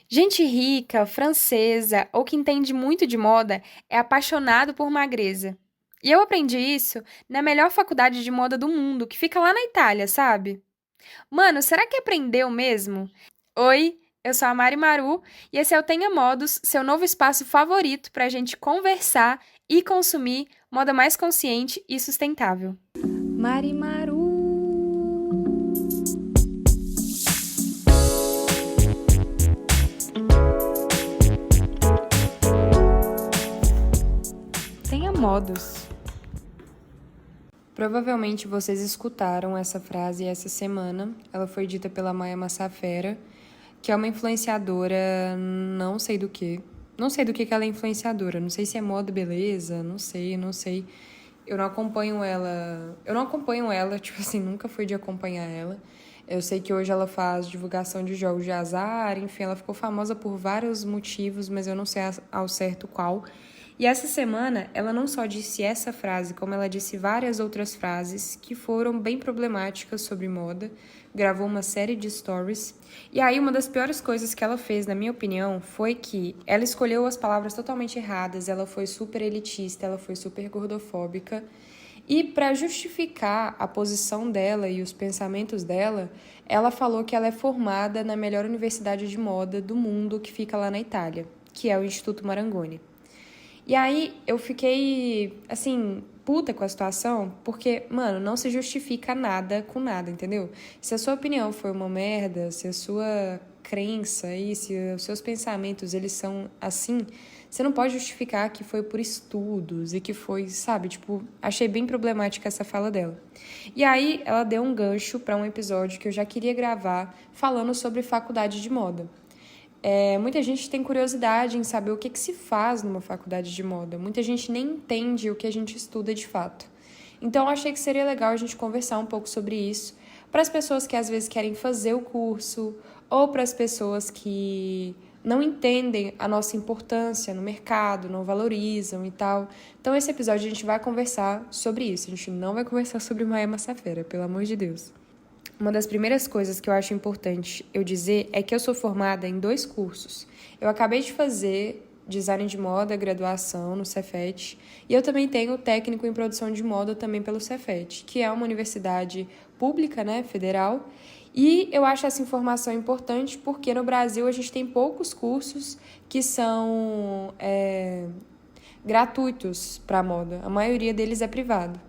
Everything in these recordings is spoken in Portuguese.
Gente rica, francesa ou que entende muito de moda é apaixonado por magreza. E eu aprendi isso na melhor faculdade de moda do mundo, que fica lá na Itália, sabe? Mano, será que aprendeu mesmo? Oi, eu sou a Mari Maru e esse é o Tenha Modos, seu novo espaço favorito pra gente conversar e consumir moda mais consciente e sustentável. Marimaru. Tenha Modos. Provavelmente vocês escutaram essa frase essa semana. Ela foi dita pela Maya Massafera, que é uma influenciadora, não sei do que. Não sei do que ela é influenciadora. Não sei se é moda, beleza, não sei. Eu não acompanho ela, tipo assim, nunca fui de acompanhar ela. Eu sei que hoje ela faz divulgação de jogos de azar, enfim, ela ficou famosa por vários motivos, mas eu não sei ao certo qual. E essa semana, ela não só disse essa frase, como ela disse várias outras frases que foram bem problemáticas sobre moda, gravou uma série de stories. E aí, uma das piores coisas que ela fez, na minha opinião, foi que ela escolheu as palavras totalmente erradas, ela foi super elitista, ela foi super gordofóbica. E para justificar a posição dela e os pensamentos dela, ela falou que ela é formada na melhor universidade de moda do mundo, que fica lá na Itália, que é o Instituto Marangoni. E aí eu fiquei, assim, puta com a situação, porque, mano, não se justifica nada com nada, entendeu? Se a sua opinião foi uma merda, se a sua crença e se os seus pensamentos, eles são assim, você não pode justificar que foi por estudos e que foi, sabe, tipo, achei bem problemática essa fala dela. E aí ela deu um gancho para um episódio que eu já queria gravar falando sobre faculdade de moda. Muita gente tem curiosidade em saber o que se faz numa faculdade de moda. Muita gente nem entende o que a gente estuda de fato. Então, eu achei que seria legal a gente conversar um pouco sobre isso, para as pessoas que às vezes querem fazer o curso, ou para as pessoas que não entendem a nossa importância no mercado, não valorizam e tal. Então, esse episódio a gente vai conversar sobre isso. A gente não vai conversar sobre Maia Massafera, pelo amor de Deus. Uma das primeiras coisas que eu acho importante eu dizer é que eu sou formada em 2 cursos. Eu acabei de fazer design de moda, graduação no Cefet, e eu também tenho técnico em produção de moda também pelo Cefet, que é uma universidade pública, né, federal. E eu acho essa informação importante porque no Brasil a gente tem poucos cursos que são gratuitos para moda. A maioria deles é privado.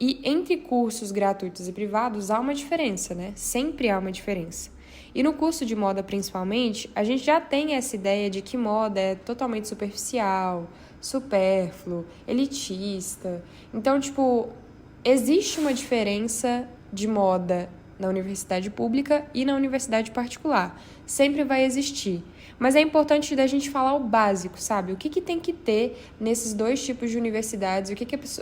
E entre cursos gratuitos e privados há uma diferença, né? Sempre há uma diferença. E no curso de moda, principalmente, a gente já tem essa ideia de que moda é totalmente superficial, supérfluo, elitista. Então, tipo, existe uma diferença de moda na universidade pública e na universidade particular. Sempre vai existir. Mas é importante da gente falar o básico, sabe? O que tem que ter nesses 2 tipos de universidades,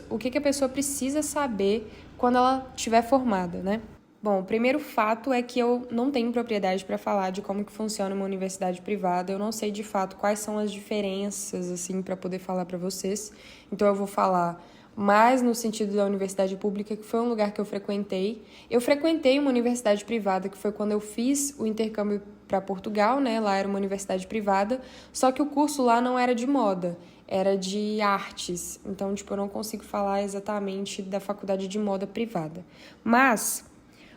o que a pessoa precisa saber quando ela estiver formada, né? Bom, o primeiro fato é que eu não tenho propriedade para falar de como que funciona uma universidade privada. Eu não sei de fato quais são as diferenças, assim, para poder falar para vocês. Então eu vou falar mais no sentido da universidade pública, que foi um lugar que eu frequentei. Eu frequentei uma universidade privada, que foi quando eu fiz o intercâmbio para Portugal, né? Lá era uma universidade privada, só que o curso lá não era de moda, era de artes. Então, tipo, eu não consigo falar exatamente da faculdade de moda privada. Mas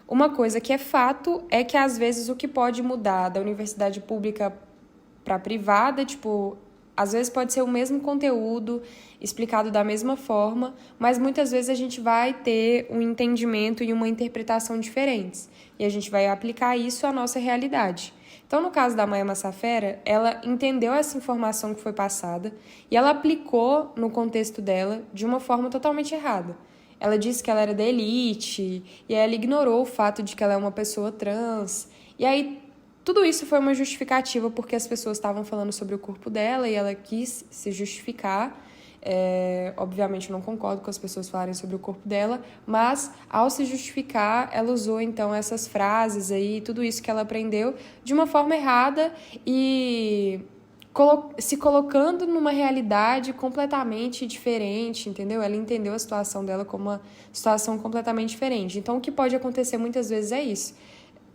uma coisa que é fato é que às vezes o que pode mudar da universidade pública para privada, tipo, às vezes pode ser o mesmo conteúdo, explicado da mesma forma, mas muitas vezes a gente vai ter um entendimento e uma interpretação diferentes. E a gente vai aplicar isso à nossa realidade. Então, no caso da Maia Massafera, ela entendeu essa informação que foi passada e ela aplicou no contexto dela de uma forma totalmente errada. Ela disse que ela era da elite, e aí ela ignorou o fato de que ela é uma pessoa trans. E aí tudo isso foi uma justificativa porque as pessoas estavam falando sobre o corpo dela e ela quis se justificar. Obviamente eu não concordo com as pessoas falarem sobre o corpo dela, mas ao se justificar, ela usou então essas frases aí, tudo isso que ela aprendeu de uma forma errada e se colocando numa realidade completamente diferente, entendeu? Ela entendeu a situação dela como uma situação completamente diferente. Então, o que pode acontecer muitas vezes é isso.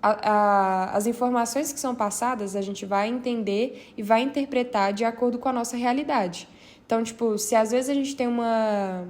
As informações que são passadas, a gente vai entender e vai interpretar de acordo com a nossa realidade. Então, tipo, se às vezes a gente tem uma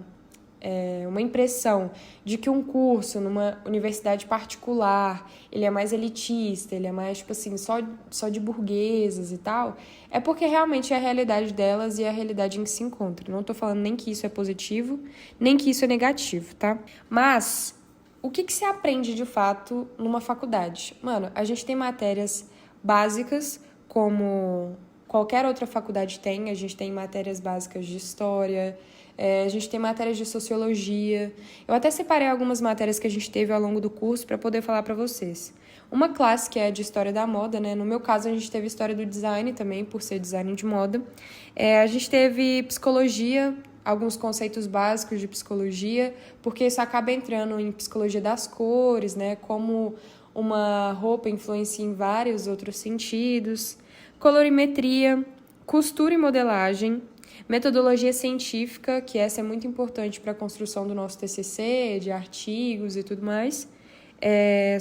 impressão de que um curso numa universidade particular, ele é mais elitista, ele é mais, tipo assim, só de burguesas e tal, é porque realmente é a realidade delas e a realidade em que se encontra. Não tô falando nem que isso é positivo, nem que isso é negativo, tá? Mas o que se aprende de fato numa faculdade? Mano, a gente tem matérias básicas, como qualquer outra faculdade tem. A gente tem matérias básicas de história, a gente tem matérias de sociologia. Eu até separei algumas matérias que a gente teve ao longo do curso para poder falar para vocês. Uma classe que é de história da moda, né? No meu caso, a gente teve história do design também, por ser design de moda. A gente teve psicologia, alguns conceitos básicos de psicologia, porque isso acaba entrando em psicologia das cores, né? Como uma roupa influencia em vários outros sentidos. Colorimetria, costura e modelagem, metodologia científica, que essa é muito importante para a construção do nosso TCC, de artigos e tudo mais.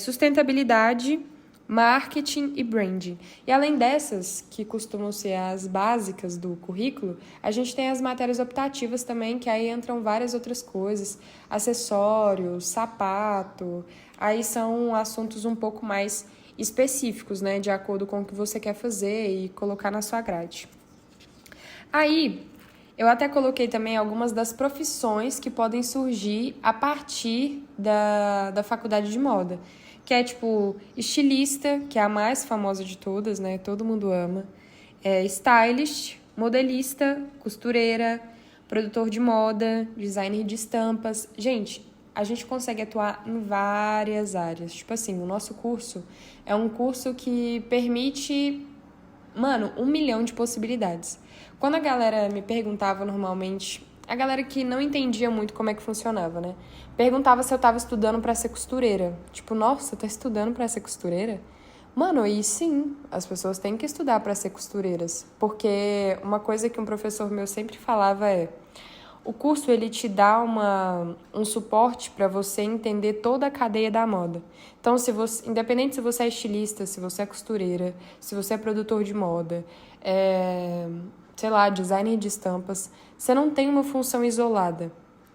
Sustentabilidade, marketing e branding. E além dessas, que costumam ser as básicas do currículo, a gente tem as matérias optativas também, que aí entram várias outras coisas, acessórios, sapato, aí são assuntos um pouco mais específicos, né, de acordo com o que você quer fazer e colocar na sua grade. Aí, eu até coloquei também algumas das profissões que podem surgir a partir da faculdade de moda, que é tipo estilista, que é a mais famosa de todas, né? Todo mundo ama. Stylist, modelista, costureira, produtor de moda, designer de estampas. Gente, a gente consegue atuar em várias áreas. Tipo assim, o nosso curso é um curso que permite, mano, 1 milhão de possibilidades. Quando a galera me perguntava normalmente, a galera que não entendia muito como é que funcionava, né? Perguntava se eu tava estudando pra ser costureira. Tipo, nossa, tá estudando pra ser costureira? Mano, e sim, as pessoas têm que estudar pra ser costureiras. Porque uma coisa que um professor meu sempre falava é: o curso ele te dá um suporte para você entender toda a cadeia da moda. Então, independente se você é estilista, se você é costureira, se você é produtor de moda, sei lá, designer de estampas, você não tem uma função isolada.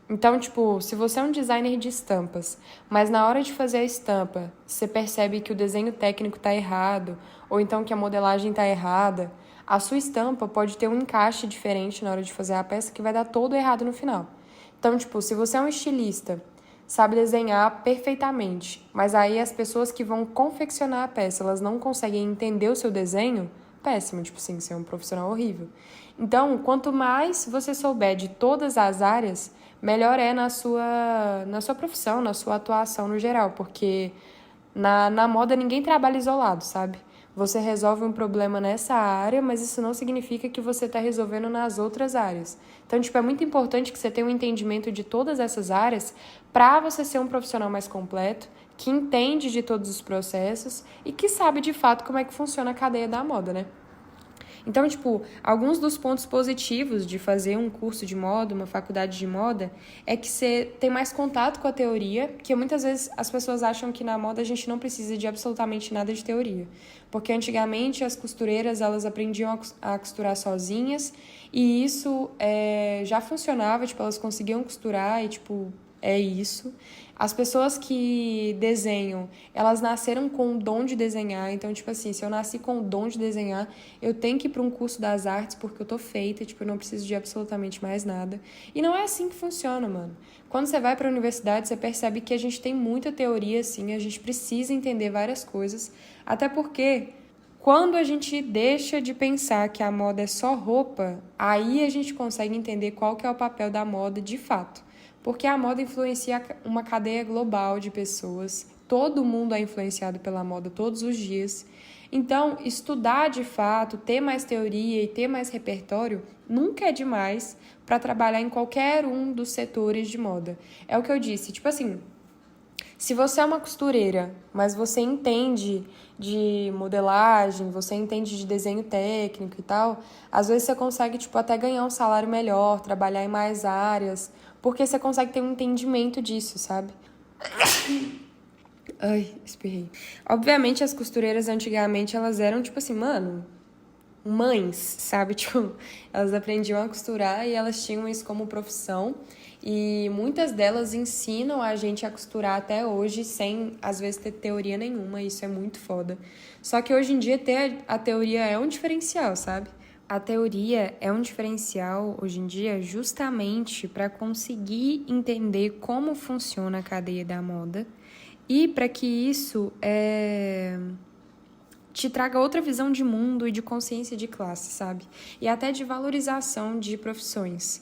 Então, tipo, se você é um designer de estampas, mas na hora de fazer a estampa, você percebe que o desenho técnico está errado, ou então que a modelagem está errada, a sua estampa pode ter um encaixe diferente na hora de fazer a peça que vai dar todo errado no final. Então, tipo, se você é um estilista, sabe desenhar perfeitamente, mas aí as pessoas que vão confeccionar a peça, elas não conseguem entender o seu desenho, péssimo, tipo assim, você é um profissional horrível. Então, quanto mais você souber de todas as áreas, melhor é na sua profissão, na sua atuação no geral, porque na moda ninguém trabalha isolado, sabe? Você resolve um problema nessa área, mas isso não significa que você está resolvendo nas outras áreas. Então, tipo, é muito importante que você tenha um entendimento de todas essas áreas para você ser um profissional mais completo, que entende de todos os processos e que sabe de fato como é que funciona a cadeia da moda, né? Então, tipo, alguns dos pontos positivos de fazer um curso de moda, uma faculdade de moda, é que você tem mais contato com a teoria, que muitas vezes as pessoas acham que na moda a gente não precisa de absolutamente nada de teoria. Porque antigamente as costureiras, elas aprendiam a costurar sozinhas, e isso já funcionava, tipo, elas conseguiam costurar e, tipo, é isso. As pessoas que desenham, elas nasceram com o dom de desenhar. Então, tipo assim, se eu nasci com o dom de desenhar, eu tenho que ir para um curso das artes porque eu tô feita, tipo, eu não preciso de absolutamente mais nada. E não é assim que funciona, mano. Quando você vai para a universidade, você percebe que a gente tem muita teoria, assim, a gente precisa entender várias coisas. Até porque quando a gente deixa de pensar que a moda é só roupa, aí a gente consegue entender qual que é o papel da moda de fato. Porque a moda influencia uma cadeia global de pessoas. Todo mundo é influenciado pela moda todos os dias. Então, estudar de fato, ter mais teoria e ter mais repertório nunca é demais para trabalhar em qualquer um dos setores de moda. É o que eu disse, tipo assim, se você é uma costureira, mas você entende de modelagem, você entende de desenho técnico e tal, às vezes você consegue, tipo, até ganhar um salário melhor, trabalhar em mais áreas, porque você consegue ter um entendimento disso, sabe? Ai, espirrei. Obviamente, as costureiras antigamente, elas eram, tipo assim, mano, mães, sabe? Tipo, elas aprendiam a costurar e elas tinham isso como profissão. E muitas delas ensinam a gente a costurar até hoje, sem, às vezes, ter teoria nenhuma. Isso é muito foda. Só que hoje em dia, ter a teoria é um diferencial, sabe? A teoria é um diferencial hoje em dia justamente para conseguir entender como funciona a cadeia da moda e para que isso te traga outra visão de mundo e de consciência de classe, sabe? E até de valorização de profissões.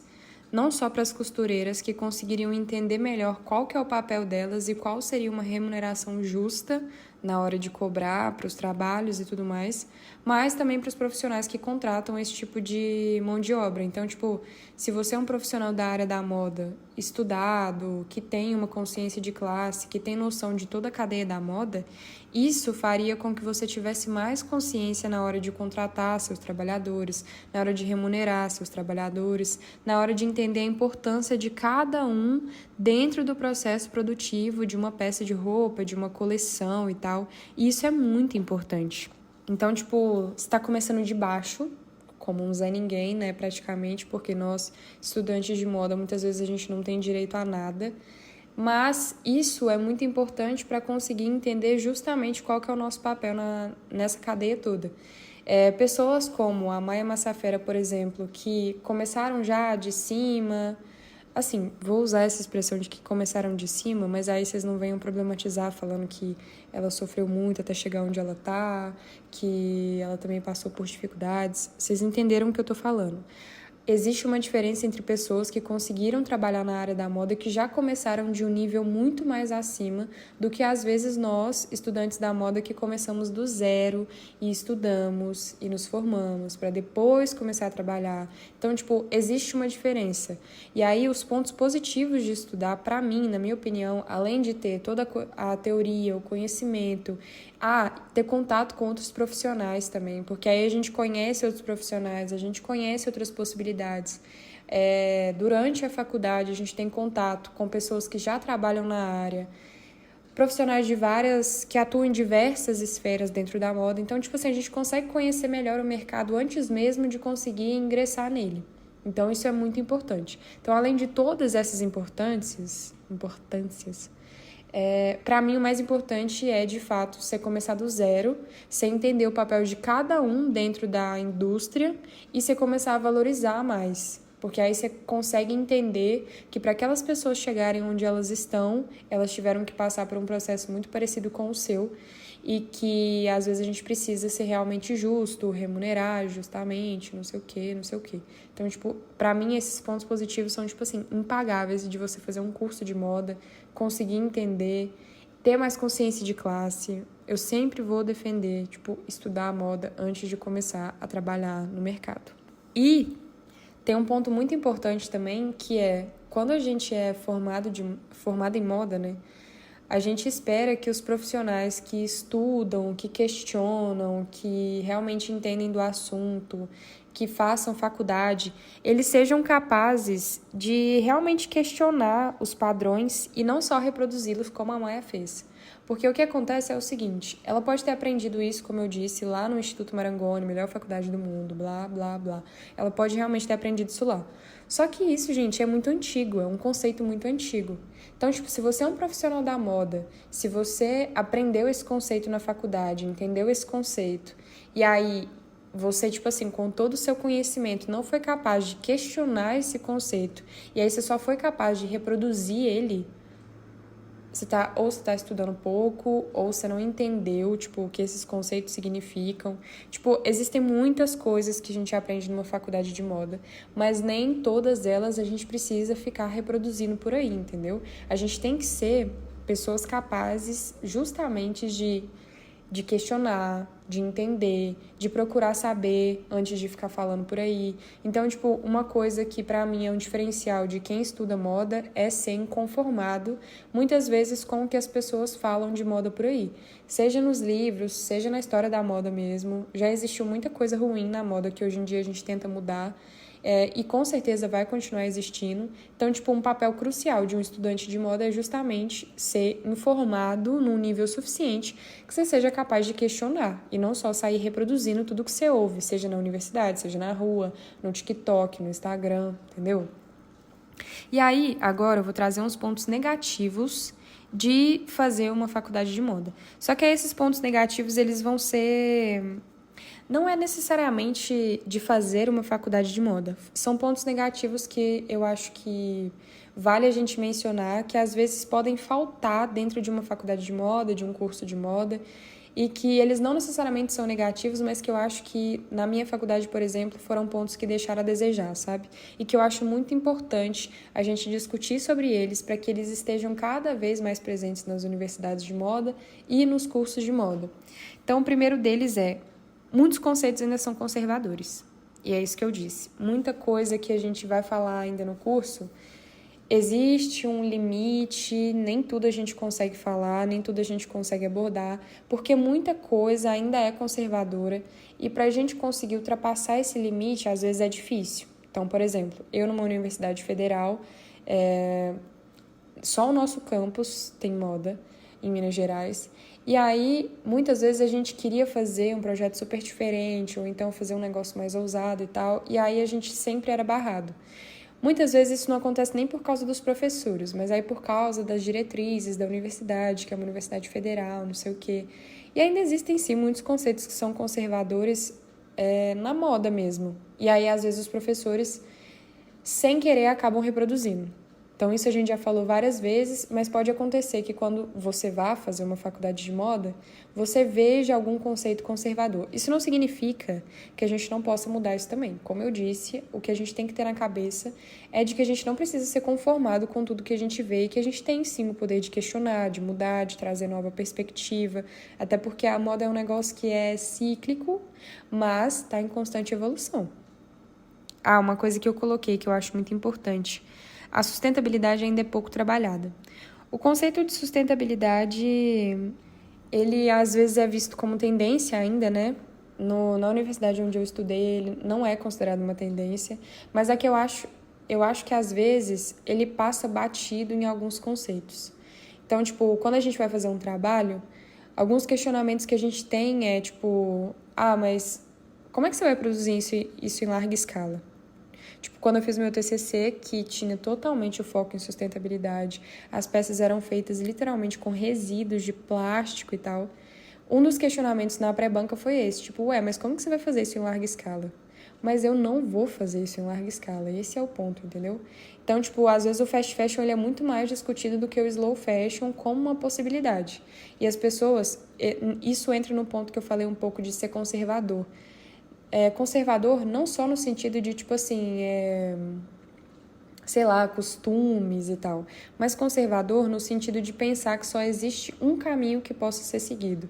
Não só para as costureiras que conseguiriam entender melhor qual que é o papel delas e qual seria uma remuneração justa na hora de cobrar para os trabalhos e tudo mais, mas também para os profissionais que contratam esse tipo de mão de obra. Então, tipo, se você é um profissional da área da moda, estudado, que tem uma consciência de classe, que tem noção de toda a cadeia da moda, isso faria com que você tivesse mais consciência na hora de contratar seus trabalhadores, na hora de remunerar seus trabalhadores, na hora de entender a importância de cada um dentro do processo produtivo de uma peça de roupa, de uma coleção e tal. E isso é muito importante. Então, tipo, você está começando de baixo, como um Zé Ninguém, né, praticamente, porque nós, estudantes de moda, muitas vezes a gente não tem direito a nada. Mas isso é muito importante para conseguir entender justamente qual que é o nosso papel nessa cadeia toda. Pessoas como a Maia Massafera, por exemplo, que começaram já de cima, assim, vou usar essa expressão de que começaram de cima, mas aí vocês não venham problematizar falando que ela sofreu muito até chegar onde ela tá, que ela também passou por dificuldades. Vocês entenderam o que eu tô falando. Existe uma diferença entre pessoas que conseguiram trabalhar na área da moda que já começaram de um nível muito mais acima do que às vezes nós, estudantes da moda, que começamos do zero e estudamos e nos formamos para depois começar a trabalhar. Então, tipo, existe uma diferença. E aí os pontos positivos de estudar, para mim, na minha opinião, além de ter toda a teoria, o conhecimento, ter contato com outros profissionais também, porque aí a gente conhece outros profissionais, a gente conhece outras possibilidades. Durante a faculdade, a gente tem contato com pessoas que já trabalham na área, profissionais que atuam em diversas esferas dentro da moda. Então, tipo assim, a gente consegue conhecer melhor o mercado antes mesmo de conseguir ingressar nele. Então, isso é muito importante. Então, além de todas essas importâncias, para mim, o mais importante é, de fato, você começar do zero, você entender o papel de cada um dentro da indústria e você começar a valorizar mais. Porque aí você consegue entender que para aquelas pessoas chegarem onde elas estão, elas tiveram que passar por um processo muito parecido com o seu e que, às vezes, a gente precisa ser realmente justo, remunerar justamente, não sei o quê, não sei o quê. Então, tipo, para mim, esses pontos positivos são, tipo assim, impagáveis de você fazer um curso de moda, conseguir entender, ter mais consciência de classe. Eu sempre vou defender, tipo, estudar a moda antes de começar a trabalhar no mercado. E tem um ponto muito importante também, que é, quando a gente é formado em moda, né, a gente espera que os profissionais que estudam, que questionam, que realmente entendem do assunto, que façam faculdade, eles sejam capazes de realmente questionar os padrões e não só reproduzi-los como a Maia fez. Porque o que acontece é o seguinte, ela pode ter aprendido isso, como eu disse, lá no Instituto Marangoni, melhor faculdade do mundo, blá, blá, blá. Ela pode realmente ter aprendido isso lá. Só que isso, gente, é muito antigo, é um conceito muito antigo. Então, tipo, se você é um profissional da moda, se você aprendeu esse conceito na faculdade, entendeu esse conceito, e aí você, tipo assim, com todo o seu conhecimento, não foi capaz de questionar esse conceito, e aí você só foi capaz de reproduzir ele, você tá estudando pouco, ou você não entendeu, tipo, o que esses conceitos significam. Tipo, existem muitas coisas que a gente aprende numa faculdade de moda, mas nem todas elas a gente precisa ficar reproduzindo por aí, entendeu? A gente tem que ser pessoas capazes justamente de questionar, de entender, de procurar saber antes de ficar falando por aí. Então, tipo, uma coisa que pra mim é um diferencial de quem estuda moda é ser inconformado, muitas vezes com o que as pessoas falam de moda por aí. Seja nos livros, seja na história da moda mesmo. Já existiu muita coisa ruim na moda que hoje em dia a gente tenta mudar. e com certeza vai continuar existindo. Então, tipo, um papel crucial de um estudante de moda é justamente ser informado num nível suficiente que você seja capaz de questionar e não só sair reproduzindo tudo que você ouve, seja na universidade, seja na rua, no TikTok, no Instagram, entendeu? E aí, agora eu vou trazer uns pontos negativos de fazer uma faculdade de moda. Só que esses pontos negativos, eles vão ser... Não é necessariamente de fazer uma faculdade de moda. São pontos negativos que eu acho que vale a gente mencionar, que às vezes podem faltar dentro de uma faculdade de moda, de um curso de moda, e que eles não necessariamente são negativos, mas que eu acho que na minha faculdade, por exemplo, foram pontos que deixaram a desejar, sabe? E que eu acho muito importante a gente discutir sobre eles para que eles estejam cada vez mais presentes nas universidades de moda e nos cursos de moda. Então, o primeiro deles é: muitos conceitos ainda são conservadores. E é isso que eu disse. Muita coisa que a gente vai falar ainda no curso, existe um limite, nem tudo a gente consegue falar, nem tudo a gente consegue abordar, porque muita coisa ainda é conservadora e para a gente conseguir ultrapassar esse limite, às vezes é difícil. Então, por exemplo, eu numa universidade federal, só o nosso campus tem moda, em Minas Gerais. E aí, muitas vezes a gente queria fazer um projeto super diferente, ou então fazer um negócio mais ousado e tal, e aí a gente sempre era barrado. Muitas vezes isso não acontece nem por causa dos professores, mas aí por causa das diretrizes da universidade, que é uma universidade federal, não sei o quê. E ainda existem, sim, muitos conceitos que são conservadores na moda mesmo. E aí, às vezes, os professores, sem querer, acabam reproduzindo. Então, isso a gente já falou várias vezes, mas pode acontecer que quando você vá fazer uma faculdade de moda, você veja algum conceito conservador. Isso não significa que a gente não possa mudar isso também. Como eu disse, o que a gente tem que ter na cabeça é de que a gente não precisa ser conformado com tudo que a gente vê e que a gente tem, sim, o poder de questionar, de mudar, de trazer nova perspectiva, até porque a moda é um negócio que é cíclico, mas está em constante evolução. Uma coisa que eu coloquei que eu acho muito importante: a sustentabilidade ainda é pouco trabalhada. O conceito de sustentabilidade, ele às vezes é visto como tendência ainda, né? Na universidade onde eu estudei, ele não é considerado uma tendência, mas é que eu acho que às vezes ele passa batido em alguns conceitos. Então, tipo, quando a gente vai fazer um trabalho, alguns questionamentos que a gente tem é tipo: mas como é que você vai produzir isso em larga escala? Tipo, quando eu fiz meu TCC, que tinha totalmente o foco em sustentabilidade, as peças eram feitas literalmente com resíduos de plástico e tal. Um dos questionamentos na pré-banca foi esse, tipo, mas como que você vai fazer isso em larga escala? Mas eu não vou fazer isso em larga escala, esse é o ponto, entendeu? Então, tipo, às vezes o fast fashion ele é muito mais discutido do que o slow fashion como uma possibilidade. E as pessoas, isso entra no ponto que eu falei um pouco de ser conservador. Conservador não só no sentido de, tipo assim, sei lá, costumes e tal, mas conservador no sentido de pensar que só existe um caminho que possa ser seguido.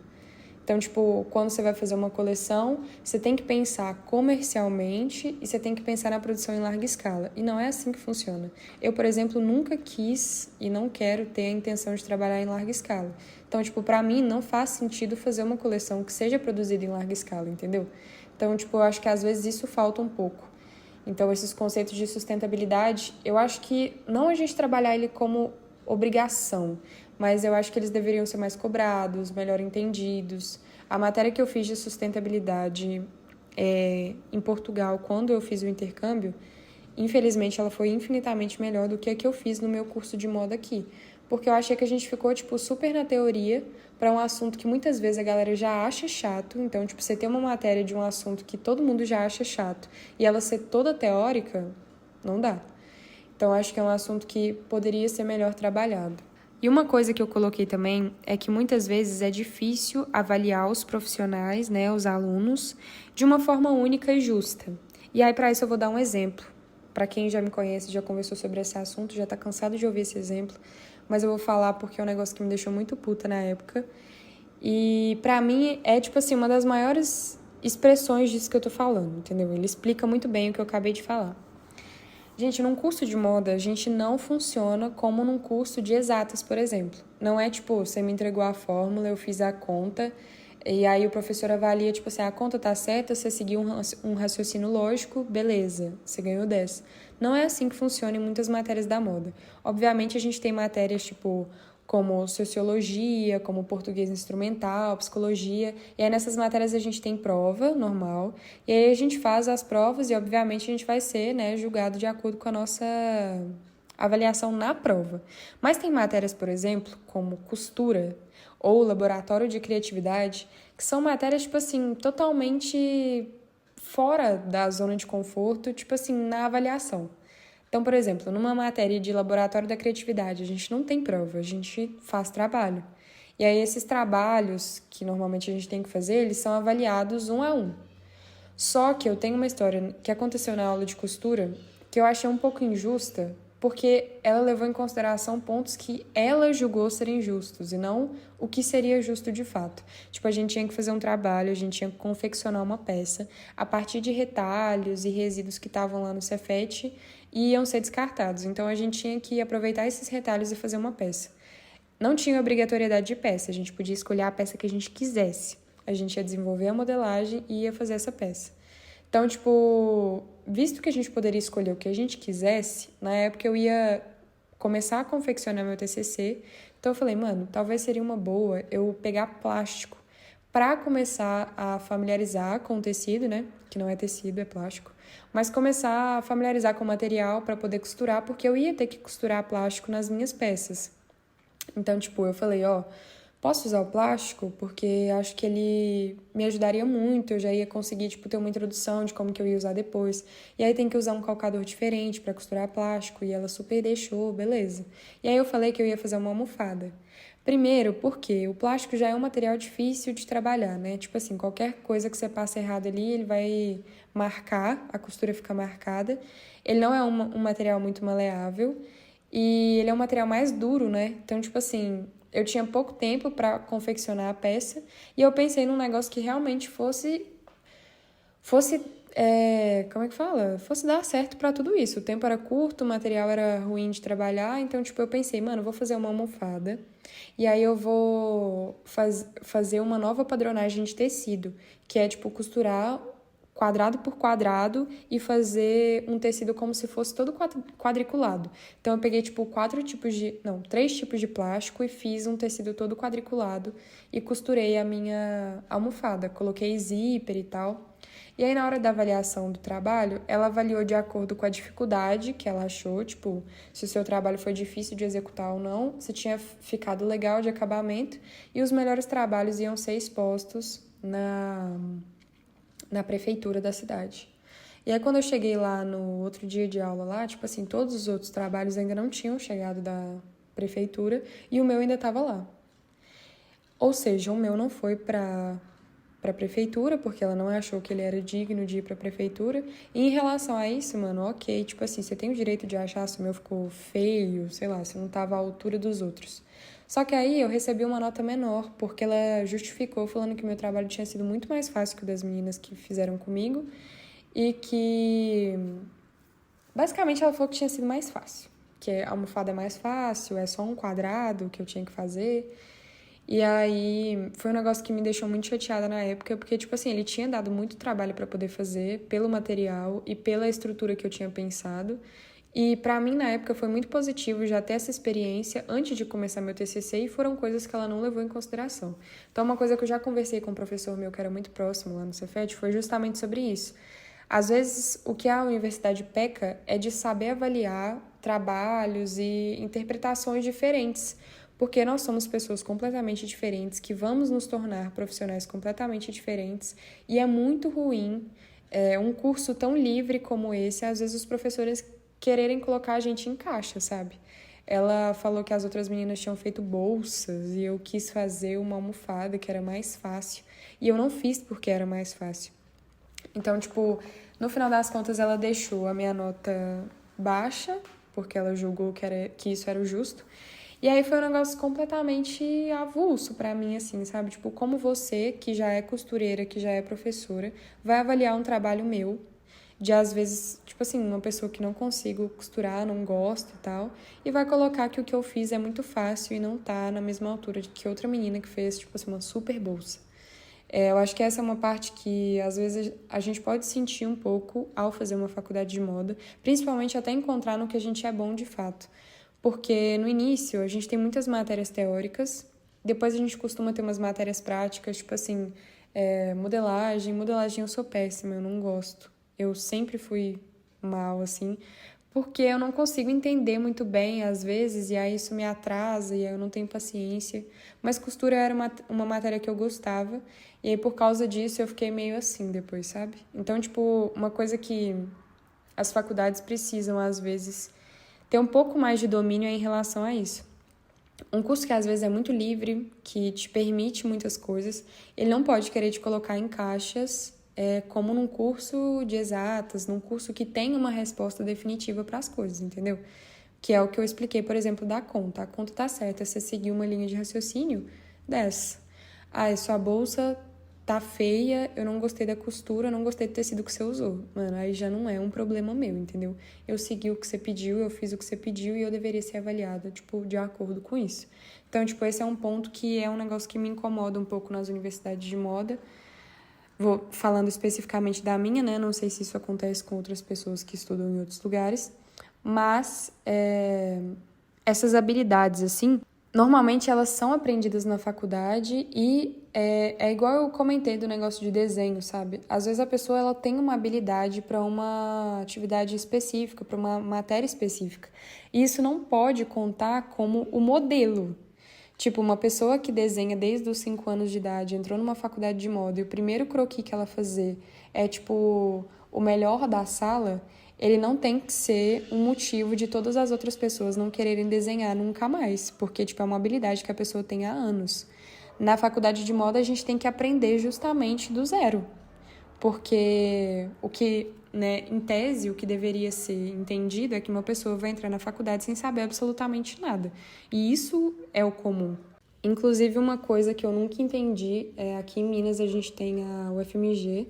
Então, tipo, quando você vai fazer uma coleção, você tem que pensar comercialmente e você tem que pensar na produção em larga escala. E não é assim que funciona. Eu, por exemplo, nunca quis e não quero ter a intenção de trabalhar em larga escala. Então, tipo, pra mim não faz sentido fazer uma coleção que seja produzida em larga escala, entendeu? Então, tipo, eu acho que às vezes isso falta um pouco. Então, esses conceitos de sustentabilidade, eu acho que não a gente trabalhar ele como obrigação, mas eu acho que eles deveriam ser mais cobrados, melhor entendidos. A matéria que eu fiz de sustentabilidade em Portugal, quando eu fiz o intercâmbio, infelizmente ela foi infinitamente melhor do que a que eu fiz no meu curso de moda aqui. Porque eu achei que a gente ficou, tipo, super na teoria para um assunto que muitas vezes a galera já acha chato. Então, tipo, você ter uma matéria de um assunto que todo mundo já acha chato e ela ser toda teórica, não dá. Então, acho que é um assunto que poderia ser melhor trabalhado. E uma coisa que eu coloquei também é que muitas vezes é difícil avaliar os profissionais, né, os alunos, de uma forma única e justa. E aí, para isso, eu vou dar um exemplo. Para quem já me conhece, já conversou sobre esse assunto, já está cansado de ouvir esse exemplo, mas eu vou falar porque é um negócio que me deixou muito puta na época. E pra mim é, tipo assim, uma das maiores expressões disso que eu tô falando, entendeu? Ele explica muito bem o que eu acabei de falar. Gente, num curso de moda, a gente não funciona como num curso de exatas, por exemplo. Não é tipo, você me entregou a fórmula, eu fiz a conta, E aí o professor avalia, tipo assim, a conta tá certa, você seguiu um raciocínio lógico, beleza, você ganhou 10. Não é assim que funciona em muitas matérias da moda. Obviamente a gente tem matérias, tipo, como sociologia, como português instrumental, psicologia, e aí nessas matérias a gente tem prova normal, e aí a gente faz as provas e obviamente a gente vai ser, né, julgado de acordo com a nossa avaliação na prova. Mas tem matérias, por exemplo, como costura ou laboratório de criatividade, que são matérias, tipo assim, totalmente fora da zona de conforto, tipo assim, na avaliação. Então, por exemplo, numa matéria de laboratório da criatividade, a gente não tem prova, a gente faz trabalho. E aí esses trabalhos que normalmente a gente tem que fazer, eles são avaliados um a um. Só que eu tenho uma história que aconteceu na aula de costura que eu achei um pouco injusta, porque ela levou em consideração pontos que ela julgou serem justos e não o que seria justo de fato. Tipo, a gente tinha que fazer um trabalho, a gente tinha que confeccionar uma peça a partir de retalhos e resíduos que estavam lá no Cefet e iam ser descartados. Então, a gente tinha que aproveitar esses retalhos e fazer uma peça. Não tinha obrigatoriedade de peça, a gente podia escolher a peça que a gente quisesse. A gente ia desenvolver a modelagem e ia fazer essa peça. Então, tipo, visto que a gente poderia escolher o que a gente quisesse, na época eu ia começar a confeccionar meu TCC. Então eu falei, mano, talvez seria uma boa eu pegar plástico para começar a familiarizar com o tecido, né? Que não é tecido, é plástico. Mas começar a familiarizar com o material para poder costurar, porque eu ia ter que costurar plástico nas minhas peças. Então, tipo, eu falei, ó, posso usar o plástico? Porque acho que ele me ajudaria muito, eu já ia conseguir, tipo, ter uma introdução de como que eu ia usar depois. E aí tem que usar um calcador diferente para costurar plástico, e ela super deixou, beleza. E aí eu falei que eu ia fazer uma almofada. Primeiro, porque o plástico já é um material difícil de trabalhar, né? Tipo assim, qualquer coisa que você passe errado ali, ele vai marcar, a costura fica marcada. Ele não é um material muito maleável e ele é um material mais duro, né? Então, tipo assim, eu tinha pouco tempo para confeccionar a peça e eu pensei num negócio que realmente fosse como é que fala? Fosse dar certo para tudo isso. O tempo era curto, o material era ruim de trabalhar, então, tipo, eu pensei, mano, eu vou fazer uma almofada e aí eu vou fazer uma nova padronagem de tecido, que é, tipo, costurar quadrado por quadrado e fazer um tecido como se fosse todo quadriculado. Então eu peguei tipo três tipos de plástico e fiz um tecido todo quadriculado e costurei a minha almofada, coloquei zíper e tal. E aí na hora da avaliação do trabalho, ela avaliou de acordo com a dificuldade que ela achou, tipo, se o seu trabalho foi difícil de executar ou não, se tinha ficado legal de acabamento, e os melhores trabalhos iam ser expostos na prefeitura da cidade. E aí, quando eu cheguei lá no outro dia de aula lá, tipo assim, todos os outros trabalhos ainda não tinham chegado da prefeitura e o meu ainda estava lá. Ou seja, o meu não foi para a prefeitura, porque ela não achou que ele era digno de ir para a prefeitura. E em relação a isso, mano, ok, tipo assim, você tem o direito de achar se o meu ficou feio, sei lá, se não tava à altura dos outros. Só que aí eu recebi uma nota menor, porque ela justificou falando que meu trabalho tinha sido muito mais fácil que o das meninas que fizeram comigo e que basicamente ela falou que tinha sido mais fácil, que a almofada é mais fácil, é só um quadrado que eu tinha que fazer. E aí foi um negócio que me deixou muito chateada na época, porque, tipo assim, ele tinha dado muito trabalho para poder fazer, pelo material e pela estrutura que eu tinha pensado. E para mim, na época, foi muito positivo já ter essa experiência antes de começar meu TCC e foram coisas que ela não levou em consideração. Então, uma coisa que eu já conversei com um professor meu que era muito próximo lá no Cefet foi justamente sobre isso. Às vezes, o que a universidade peca é de saber avaliar trabalhos e interpretações diferentes, porque nós somos pessoas completamente diferentes, que vamos nos tornar profissionais completamente diferentes, e é muito ruim um curso tão livre como esse, às vezes os professores quererem colocar a gente em caixa, sabe? Ela falou que as outras meninas tinham feito bolsas e eu quis fazer uma almofada que era mais fácil, e eu não fiz porque era mais fácil. Então, tipo, no final das contas ela deixou a minha nota baixa, porque ela julgou que isso era o justo. E aí foi um negócio completamente avulso pra mim, assim, sabe? Tipo, como você, que já é costureira, que já é professora, vai avaliar um trabalho meu, de às vezes, tipo assim, uma pessoa que não consigo costurar, não gosto e tal, e vai colocar que o que eu fiz é muito fácil e não tá na mesma altura que outra menina que fez, tipo assim, uma super bolsa. Eu acho que essa é uma parte que, às vezes, a gente pode sentir um pouco ao fazer uma faculdade de moda, principalmente até encontrar no que a gente é bom de fato. Porque no início a gente tem muitas matérias teóricas, depois a gente costuma ter umas matérias práticas, tipo assim, modelagem. Modelagem eu sou péssima, eu não gosto. Eu sempre fui mal, assim, porque eu não consigo entender muito bem às vezes, e aí isso me atrasa, e aí eu não tenho paciência. Mas costura era uma matéria que eu gostava, e aí por causa disso eu fiquei meio assim depois, sabe? Então, tipo, uma coisa que as faculdades precisam, às vezes, ter um pouco mais de domínio em relação a isso. Um curso que às vezes é muito livre, que te permite muitas coisas, ele não pode querer te colocar em caixas, como num curso de exatas, num curso que tem uma resposta definitiva para as coisas, entendeu? Que é o que eu expliquei, por exemplo, da conta. A conta tá certa, você seguir uma linha de raciocínio dessa. Ah, sua bolsa tá feia, eu não gostei da costura, eu não gostei do tecido que você usou. Mano, aí já não é um problema meu, entendeu? Eu segui o que você pediu, eu fiz o que você pediu e eu deveria ser avaliada, tipo, de acordo com isso. Então, tipo, esse é um ponto que é um negócio que me incomoda um pouco nas universidades de moda. Vou falando especificamente da minha, né? Não sei se isso acontece com outras pessoas que estudam em outros lugares, mas essas habilidades, assim, normalmente elas são aprendidas na faculdade e é igual eu comentei do negócio de desenho, sabe? Às vezes a pessoa ela tem uma habilidade para uma atividade específica, para uma matéria específica. E isso não pode contar como o modelo. Tipo, uma pessoa que desenha desde os 5 anos de idade, entrou numa faculdade de moda e o primeiro croquis que ela fazer é, tipo, o melhor da sala, ele não tem que ser um motivo de todas as outras pessoas não quererem desenhar nunca mais, porque, tipo, é uma habilidade que a pessoa tem há anos. Na faculdade de moda, a gente tem que aprender justamente do zero, porque o que, né, em tese, o que deveria ser entendido é que uma pessoa vai entrar na faculdade sem saber absolutamente nada. E isso é o comum. Inclusive, uma coisa que eu nunca entendi é aqui em Minas a gente tem a UFMG.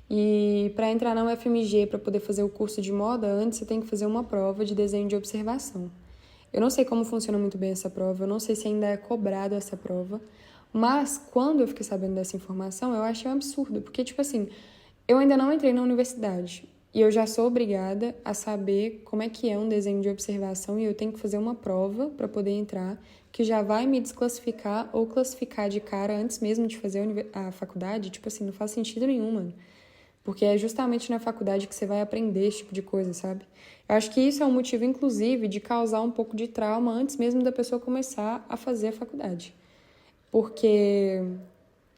E para entrar na UFMG, para poder fazer o curso de moda, antes você tem que fazer uma prova de desenho de observação. Eu não sei como funciona muito bem essa prova, eu não sei se ainda é cobrado essa prova, mas quando eu fiquei sabendo dessa informação, eu achei um absurdo, porque, tipo assim, eu ainda não entrei na universidade e eu já sou obrigada a saber como é que é um desenho de observação e eu tenho que fazer uma prova para poder entrar, que já vai me desclassificar ou classificar de cara antes mesmo de fazer a faculdade. Tipo assim, não faz sentido nenhum, mano. Porque é justamente na faculdade que você vai aprender esse tipo de coisa, sabe? Eu acho que isso é um motivo, inclusive, de causar um pouco de trauma antes mesmo da pessoa começar a fazer a faculdade. Porque,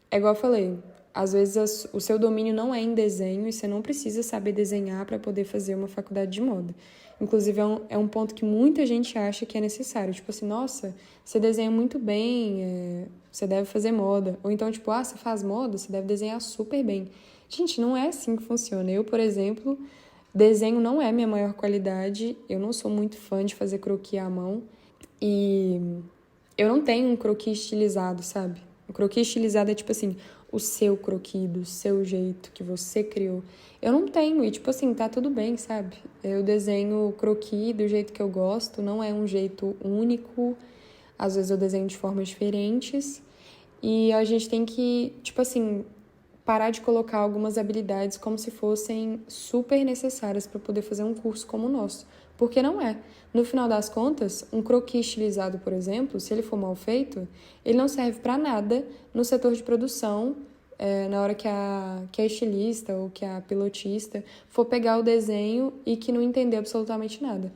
é igual eu falei, às vezes o seu domínio não é em desenho e você não precisa saber desenhar para poder fazer uma faculdade de moda. Inclusive, é um ponto que muita gente acha que é necessário. Tipo assim, nossa, você desenha muito bem, você deve fazer moda. Ou então, tipo, você faz moda, você deve desenhar super bem. Gente, não é assim que funciona. Eu, por exemplo, desenho não é minha maior qualidade. Eu não sou muito fã de fazer croquis à mão. E eu não tenho um croquis estilizado, sabe? O croquis estilizado é tipo assim, o seu croquis, do seu jeito que você criou. Eu não tenho, e tipo assim, tá tudo bem, sabe? Eu desenho o croquis do jeito que eu gosto, não é um jeito único. Às vezes eu desenho de formas diferentes. E a gente tem que, tipo assim, parar de colocar algumas habilidades como se fossem super necessárias para poder fazer um curso como o nosso. Porque não é. No final das contas, um croquis estilizado, por exemplo, se ele for mal feito, ele não serve para nada no setor de produção, na hora que a estilista ou que a pilotista for pegar o desenho e que não entender absolutamente nada.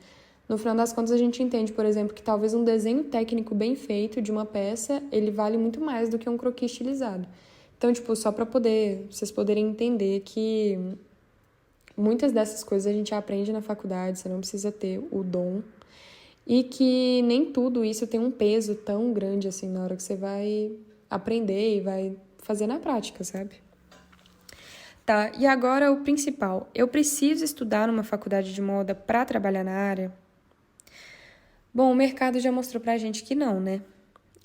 No final das contas, a gente entende, por exemplo, que talvez um desenho técnico bem feito de uma peça, ele vale muito mais do que um croquis estilizado. Então, tipo, só para vocês poderem entender que muitas dessas coisas a gente aprende na faculdade, você não precisa ter o dom. E que nem tudo isso tem um peso tão grande assim na hora que você vai aprender e vai fazer na prática, sabe? Tá, e agora o principal. Eu preciso estudar numa faculdade de moda para trabalhar na área? Bom, o mercado já mostrou pra gente que não, né?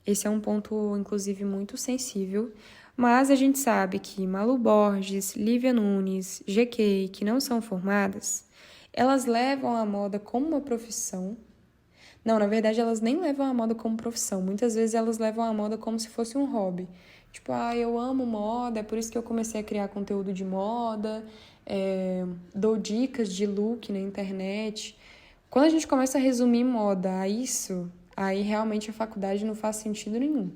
Esse é um ponto, inclusive, muito sensível. Mas a gente sabe que Malu Borges, Lívia Nunes, GK, que não são formadas, elas levam a moda como uma profissão. Não, na verdade, elas nem levam a moda como profissão. Muitas vezes elas levam a moda como se fosse um hobby. Tipo, eu amo moda, é por isso que eu comecei a criar conteúdo de moda, dou dicas de look na internet. Quando a gente começa a resumir moda a isso, aí realmente a faculdade não faz sentido nenhum.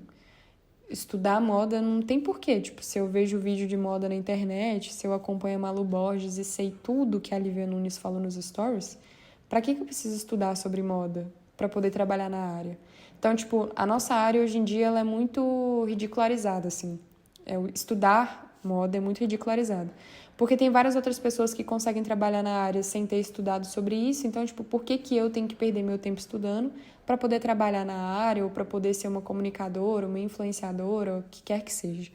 Estudar moda não tem porquê. Tipo, se eu vejo vídeo de moda na internet, se eu acompanho a Malu Borges e sei tudo que a Lívia Nunes falou nos stories, pra que eu preciso estudar sobre moda pra poder trabalhar na área? Então, tipo, a nossa área hoje em dia ela é muito ridicularizada, assim. Estudar moda é muito ridicularizado. Porque tem várias outras pessoas que conseguem trabalhar na área sem ter estudado sobre isso. Então, tipo, por que eu tenho que perder meu tempo estudando para poder trabalhar na área ou para poder ser uma comunicadora, uma influenciadora, o que quer que seja?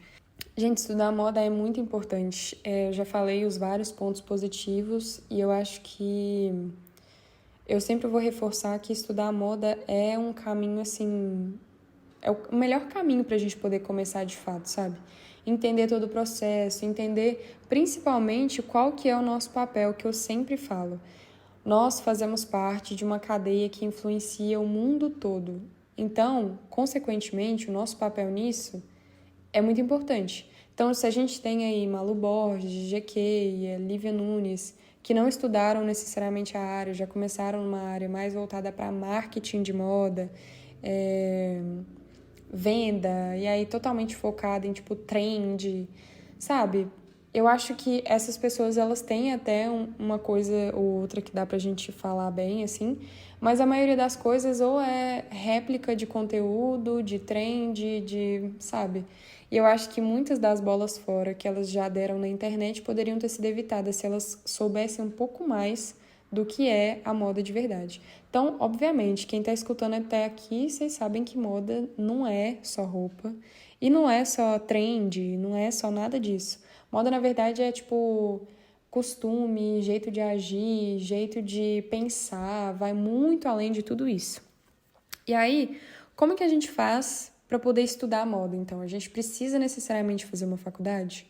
Gente, estudar moda é muito importante. Eu já falei os vários pontos positivos e eu acho que eu sempre vou reforçar que estudar moda é um caminho, assim, é o melhor caminho para a gente poder começar de fato, sabe? Entender todo o processo, entender principalmente qual que é o nosso papel, que eu sempre falo. Nós fazemos parte de uma cadeia que influencia o mundo todo. Então, consequentemente, o nosso papel nisso é muito importante. Então, se a gente tem aí Malu Borges, GK, Lívia Nunes, que não estudaram necessariamente a área, já começaram numa área mais voltada para marketing de moda, venda, e aí totalmente focada em, tipo, trend, sabe? Eu acho que essas pessoas, elas têm até uma coisa ou outra que dá pra gente falar bem, assim, mas a maioria das coisas ou é réplica de conteúdo, de trend, sabe? E eu acho que muitas das bolas fora que elas já deram na internet poderiam ter sido evitadas se elas soubessem um pouco mais do que é a moda de verdade. Então, obviamente, quem está escutando até aqui, vocês sabem que moda não é só roupa e não é só trend, não é só nada disso. Moda, na verdade, é tipo costume, jeito de agir, jeito de pensar, vai muito além de tudo isso. E aí, como que a gente faz para poder estudar moda? Então, a gente precisa necessariamente fazer uma faculdade?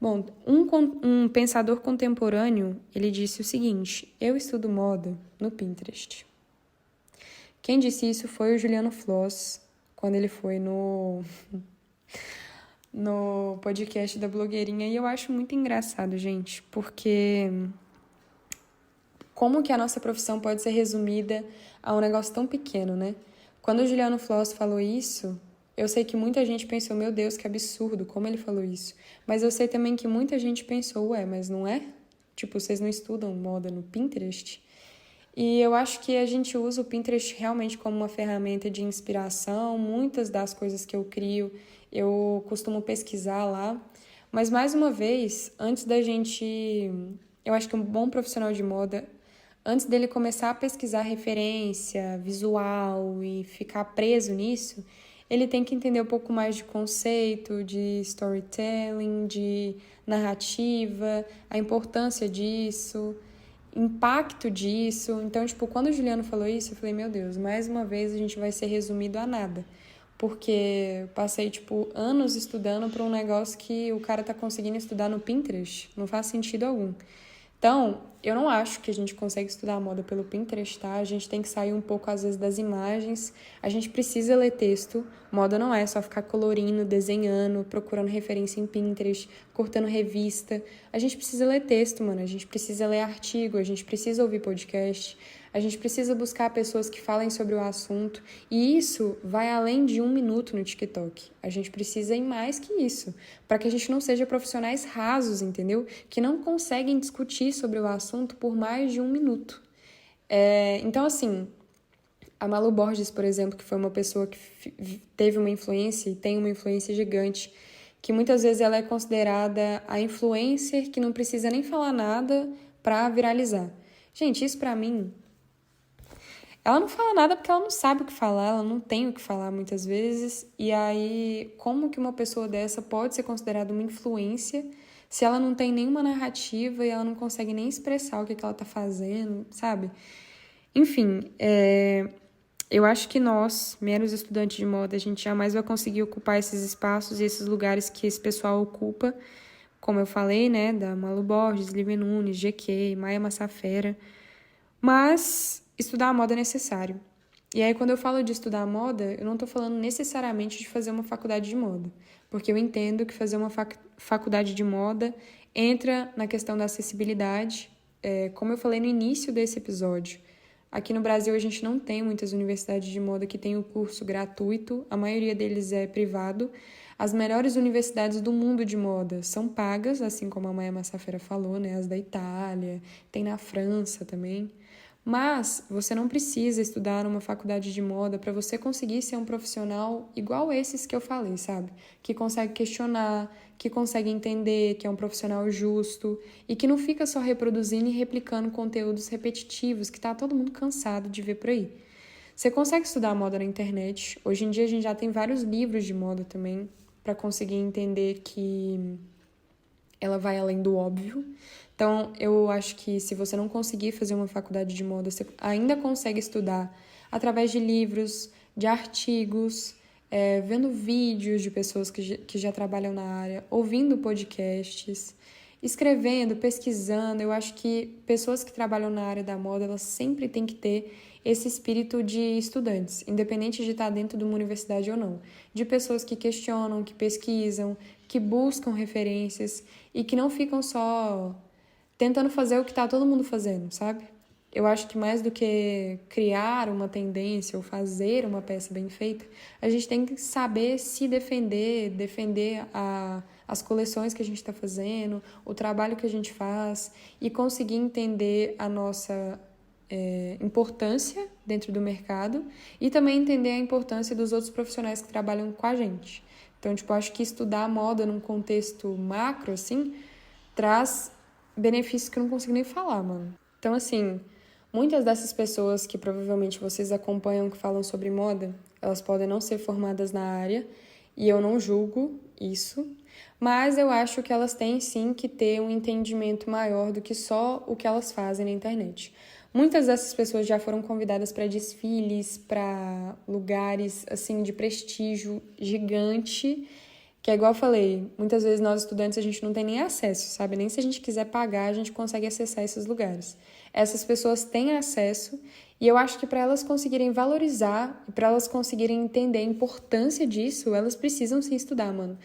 Bom, um pensador contemporâneo, ele disse o seguinte: eu estudo moda no Pinterest. Quem disse isso foi o Juliano Floss, quando ele foi no podcast da blogueirinha. E eu acho muito engraçado, gente, porque como que a nossa profissão pode ser resumida a um negócio tão pequeno, né? Quando o Juliano Floss falou isso, eu sei que muita gente pensou, meu Deus, que absurdo, como ele falou isso. Mas eu sei também que muita gente pensou, ué, mas não é? Tipo, vocês não estudam moda no Pinterest? E eu acho que a gente usa o Pinterest realmente como uma ferramenta de inspiração. Muitas das coisas que eu crio, eu costumo pesquisar lá. Mas, mais uma vez, antes da gente... Eu acho que um bom profissional de moda, antes dele começar a pesquisar referência, visual e ficar preso nisso, ele tem que entender um pouco mais de conceito, de storytelling, de narrativa, a importância disso, impacto disso. Então, tipo, quando o Juliano falou isso, eu falei, meu Deus, mais uma vez a gente vai ser resumido a nada. Porque passei, tipo, anos estudando para um negócio que o cara tá conseguindo estudar no Pinterest. Não faz sentido algum. Então, eu não acho que a gente consegue estudar a moda pelo Pinterest, tá? A gente tem que sair um pouco, às vezes, das imagens. A gente precisa ler texto. Moda não é só ficar colorindo, desenhando, procurando referência em Pinterest, cortando revista. A gente precisa ler texto, mano. A gente precisa ler artigo, a gente precisa ouvir podcast. A gente precisa buscar pessoas que falem sobre o assunto. E isso vai além de 1 minuto no TikTok. A gente precisa ir mais que isso. Para que a gente não seja profissionais rasos, entendeu? Que não conseguem discutir sobre o assunto por mais de 1 minuto. Então, assim, a Malu Borges, por exemplo, que foi uma pessoa que teve uma influência e tem uma influência gigante, que muitas vezes ela é considerada a influencer que não precisa nem falar nada para viralizar. Gente, isso para mim... Ela não fala nada porque ela não sabe o que falar, ela não tem o que falar muitas vezes. E aí, como que uma pessoa dessa pode ser considerada uma influência se ela não tem nenhuma narrativa e ela não consegue nem expressar o que ela tá fazendo, sabe? Enfim, eu acho que nós, meros estudantes de moda, a gente jamais vai conseguir ocupar esses espaços e esses lugares que esse pessoal ocupa, como eu falei, né, da Malu Borges, Lívia Nunes, GK, Maia Massafera. Mas estudar a moda é necessário. E aí, quando eu falo de estudar a moda, eu não tô falando necessariamente de fazer uma faculdade de moda. porque eu entendo que fazer uma faculdade de moda entra na questão da acessibilidade. Como eu falei no início desse episódio, aqui no Brasil a gente não tem muitas universidades de moda que têm o curso gratuito, a maioria deles é privado. As melhores universidades do mundo de moda são pagas, assim como a Maia Massafera falou, né? As da Itália, tem na França também. Mas você não precisa estudar numa faculdade de moda para você conseguir ser um profissional igual esses que eu falei, sabe? Que consegue questionar, que consegue entender, que é um profissional justo e que não fica só reproduzindo e replicando conteúdos repetitivos que tá todo mundo cansado de ver por aí. Você consegue estudar moda na internet. Hoje em dia a gente já tem vários livros de moda também para conseguir entender que ela vai além do óbvio. Então, eu acho que se você não conseguir fazer uma faculdade de moda, você ainda consegue estudar através de livros, de artigos, vendo vídeos de pessoas que já trabalham na área, ouvindo podcasts, escrevendo, pesquisando. Eu acho que pessoas que trabalham na área da moda, elas sempre têm que ter esse espírito de estudantes, independente de estar dentro de uma universidade ou não. De pessoas que questionam, que pesquisam, que buscam referências e que não ficam só tentando fazer o que está todo mundo fazendo, sabe? Eu acho que mais do que criar uma tendência ou fazer uma peça bem feita, a gente tem que saber se defender as coleções que a gente está fazendo, o trabalho que a gente faz e conseguir entender a nossa importância dentro do mercado e também entender a importância dos outros profissionais que trabalham com a gente. Então, acho que estudar moda num contexto macro, assim, traz benefícios que eu não consigo nem falar, mano. Então, assim, muitas dessas pessoas que provavelmente vocês acompanham que falam sobre moda, elas podem não ser formadas na área e eu não julgo isso, mas eu acho que elas têm sim que ter um entendimento maior do que só o que elas fazem na internet. Muitas dessas pessoas já foram convidadas para desfiles, para lugares assim de prestígio gigante, que é igual eu falei, muitas vezes nós estudantes a gente não tem nem acesso, sabe? Nem se a gente quiser pagar, a gente consegue acessar esses lugares. Essas pessoas têm acesso e eu acho que para elas conseguirem valorizar e para elas conseguirem entender a importância disso, elas precisam sim estudar, mano.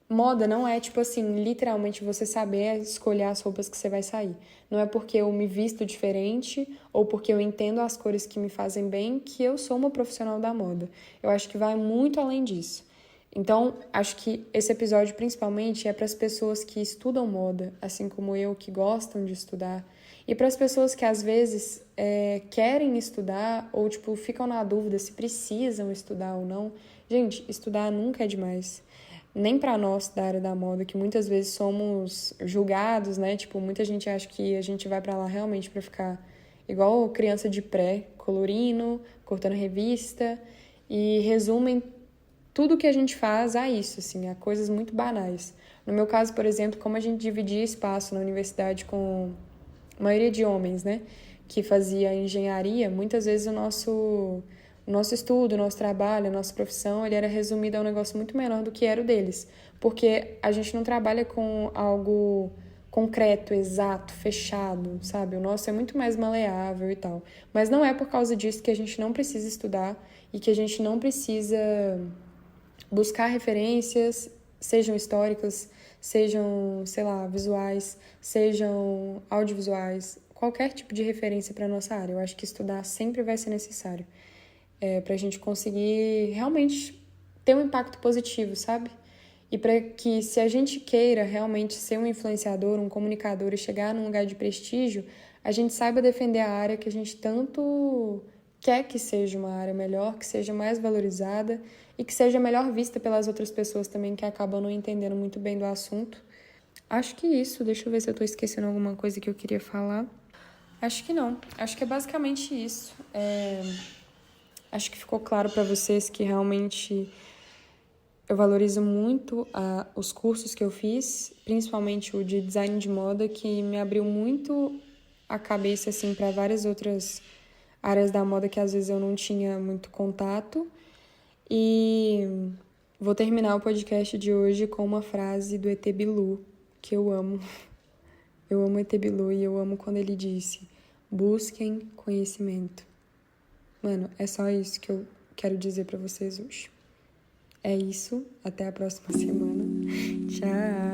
Moda não é, tipo assim, literalmente você saber escolher as roupas que você vai sair. Não é porque eu me visto diferente ou porque eu entendo as cores que me fazem bem que eu sou uma profissional da moda. Eu acho que vai muito além disso. Então, acho que esse episódio, principalmente, é para as pessoas que estudam moda, assim como eu, que gostam de estudar, e para as pessoas que, às vezes, querem estudar ou, tipo, ficam na dúvida se precisam estudar ou não. Gente, estudar nunca é demais. Nem para nós da área da moda, que muitas vezes somos julgados, né? Tipo, muita gente acha que a gente vai para lá realmente para ficar igual criança de pré, colorindo, cortando revista, e resumem tudo que a gente faz a isso, assim, a coisas muito banais. No meu caso, por exemplo, como a gente dividia espaço na universidade com a maioria de homens, né? Que fazia engenharia, muitas vezes o nosso estudo, o nosso trabalho, a nossa profissão, ele era resumido a um negócio muito menor do que era o deles. Porque a gente não trabalha com algo concreto, exato, fechado, sabe? O nosso é muito mais maleável e tal. Mas não é por causa disso que a gente não precisa estudar e que a gente não precisa buscar referências, sejam históricas, sejam, sei lá, visuais, sejam audiovisuais, qualquer tipo de referência para a nossa área. Eu acho que estudar sempre vai ser necessário. Para a gente conseguir realmente ter um impacto positivo, sabe? E para que, se a gente queira realmente ser um influenciador, um comunicador e chegar num lugar de prestígio, a gente saiba defender a área que a gente tanto quer que seja uma área melhor, que seja mais valorizada e que seja melhor vista pelas outras pessoas também que acabam não entendendo muito bem do assunto. Acho que isso. Deixa eu ver se eu tô esquecendo alguma coisa que eu queria falar. Acho que não. Acho que é basicamente isso. Acho que ficou claro para vocês que realmente eu valorizo muito os cursos que eu fiz, principalmente o de design de moda, que me abriu muito a cabeça assim para várias outras áreas da moda que às vezes eu não tinha muito contato. E vou terminar o podcast de hoje com uma frase do ET Bilu, que eu amo. Eu amo o ET Bilu e eu amo quando ele disse: busquem conhecimento. Mano, é só isso que eu quero dizer pra vocês hoje. É isso, até a próxima semana. Tchau!